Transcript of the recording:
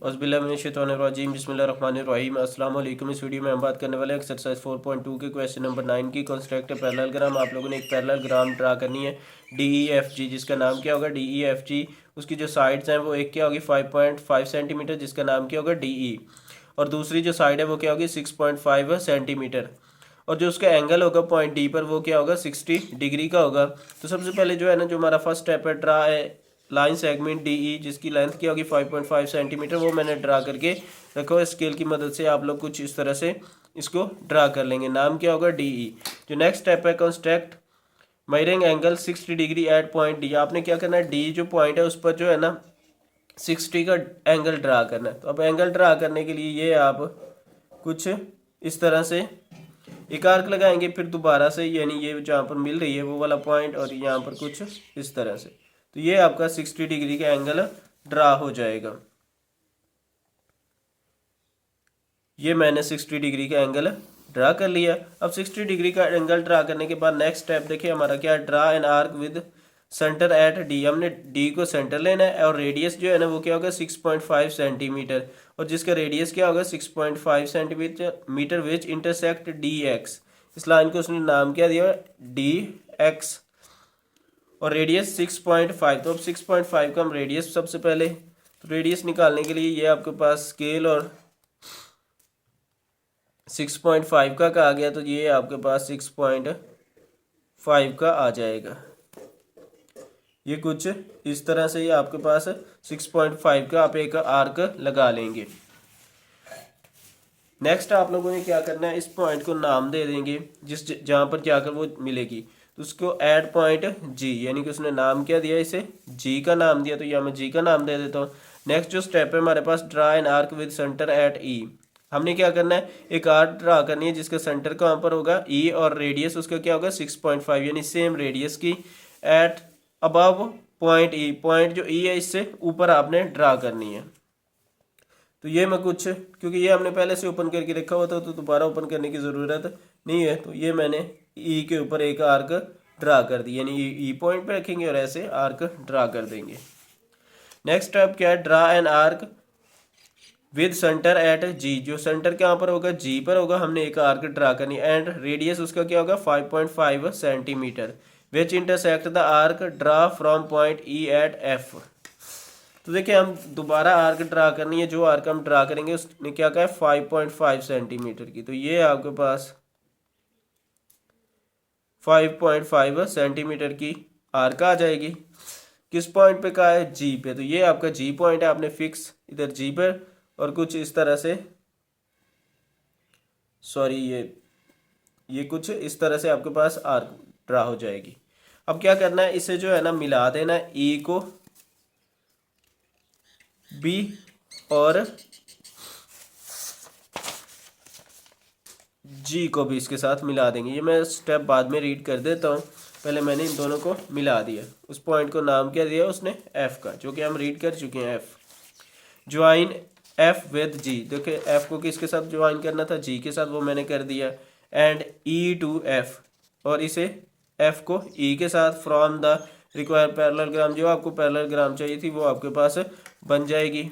औज़ुबिल्लाहिमिनश्शैतानिर्रजीम बिस्मिल्लाहिर्रहमानिर्रहीम। अस्सलाम वालेकुम। इस वीडियो में हम बात करने वाले एक्सरसाइज 4.2 के क्वेश्चन नंबर 9 की। Construct a parallelogram. आप लोगों ने एक पैरेललोग्राम ड्रा करनी है DEFG, जिसका नाम क्या होगा DEFG। उसकी जो साइड्स हैं वो एक क्या होगी 5.5 सेंटीमीटर, जिसका नाम क्या होगा DE, और दूसरी जो साइड है वो क्या होगी 6.5 सेंटीमीटर, और जो उसका एंगल होगा पॉइंट डी पर वो क्या होगा 60 डिग्री का होगा। तो सबसे पहले जो है ना, जो हमारा फर्स्ट स्टेप है, ड्रा है लाइन सेगमेंट DE, जिसकी लेंथ क्या होगी 5.5 सेंटीमीटर, वो मैंने ड्रा करके रखा हुआ। स्केल की मदद से आप लोग कुछ इस तरह से इसको ड्रा कर लेंगे। नाम क्या होगा DE। जो नेक्स्ट स्टेप है, construct measuring angle 60 degree at point D. आपने क्या करना है, डी जो पॉइंट है उस पर जो है ना 60 का एंगल ड्रा करना है। तो अब एंगल ड्रा करने के लिए ये आप कुछ इस तरह से एक आर्क लगाएंगे, फिर दोबारा से, यानी ये जहाँ पर मिल रही है वो वाला पॉइंट, और यहाँ पर कुछ इस तरह से। तो ये आपका 60 डिग्री का एंगल ड्रा हो जाएगा। ये मैंने 60 डिग्री का एंगल ड्रा कर लिया। अब 60 डिग्री का एंगल ड्रा करने के बाद नेक्स्ट स्टेप देखिए हमारा क्या है, draw an arc with centre eight D. हमने डी को सेंटर लेना है, और रेडियस जो है ना वो क्या होगा 6.5 सेंटीमीटर, और जिसका रेडियस क्या होगा 6.5 सेंटीमीटर विच इंटरसेक्ट DX। इस लाइन को उसने नाम क्या दिया DX, और रेडियस 6.5। तो अब 6.5 का हम रेडियस सबसे पहले, तो रेडियस निकालने के लिए ये आपके पास स्केल और 6.5 का आ गया, तो ये आपके पास 6.5 का आ जाएगा। ये कुछ इस तरह से ये आपके पास 6.5 का आप एक आर्क लगा लेंगे। नेक्स्ट आप लोगों ने क्या करना है, इस पॉइंट को नाम दे देंगे जिस जहाँ पर जाकर वो मिलेगी। तो उसको एड पॉइंट G, यानी कि उसने नाम क्या दिया, इसे G का नाम दिया, तो यहाँ मैं G का नाम दे देता हूँ। नेक्स्ट जो स्टेप है हमारे पास, draw an arc with centre at E। हमने क्या करना है, एक आर्क ड्रा करनी है जिसका सेंटर कहाँ पर होगा E, और रेडियस उसका क्या होगा 6.5, यानी सेम रेडियस की eight above point E। Point जो E है इससे ऊपर आपने ड्रा करनी है। तो ये मैं कुछ, क्योंकि ये हमने पहले से ओपन करके रखा हुआ था तो दोबारा ओपन करने की ज़रूरत नहीं है, तो ये मैंने E के ऊपर एक आर्क ड्रा कर दी, यानी E पॉइंट पे रखेंगे और ऐसे आर्क ड्रा कर देंगे। नेक्स्ट स्टेप क्या है, draw an arc with centre at G। जो सेंटर कहाँ पर होगा G पर होगा, हमने एक आर्क ड्रा करनी, एंड रेडियस उसका क्या होगा 5.5 centimetre, which intersect the arc draw from point E at F। तो देखिए हम दोबारा आर्क ड्रा करनी है, जो आर्क हम ड्रा करेंगे उसने क्या कहा है 5.5 सेंटीमीटर की। तो ये आपके पास 5.5 सेंटीमीटर की आर्क आ जाएगी। किस पॉइंट पे कहा है, G पे। तो ये आपका G पॉइंट है, आपने फिक्स इधर G पर, और कुछ इस तरह से, सॉरी ये कुछ इस तरह से आपके पास आर्क ड्रा हो जाएगी। अब क्या करना है, इसे जो है ना मिला देना है, E को B और G को भी इसके साथ मिला देंगे। ये मैं स्टेप बाद में रीड कर देता हूँ, पहले मैंने इन दोनों को मिला दिया। उस पॉइंट को नाम क्या दिया उसने F का, जो कि हम रीड कर चुके हैं। F join F with G। देखिए F को किसके साथ ज्वाइन करना था, G के साथ, वो मैंने कर दिया। एंड E टू F, और इसे F को E के साथ, फ्रॉम द रिक्वायर पैरेललोग्राम। जो आपको पैरेललोग्राम चाहिए थी वो आपके पास बन जाएगी।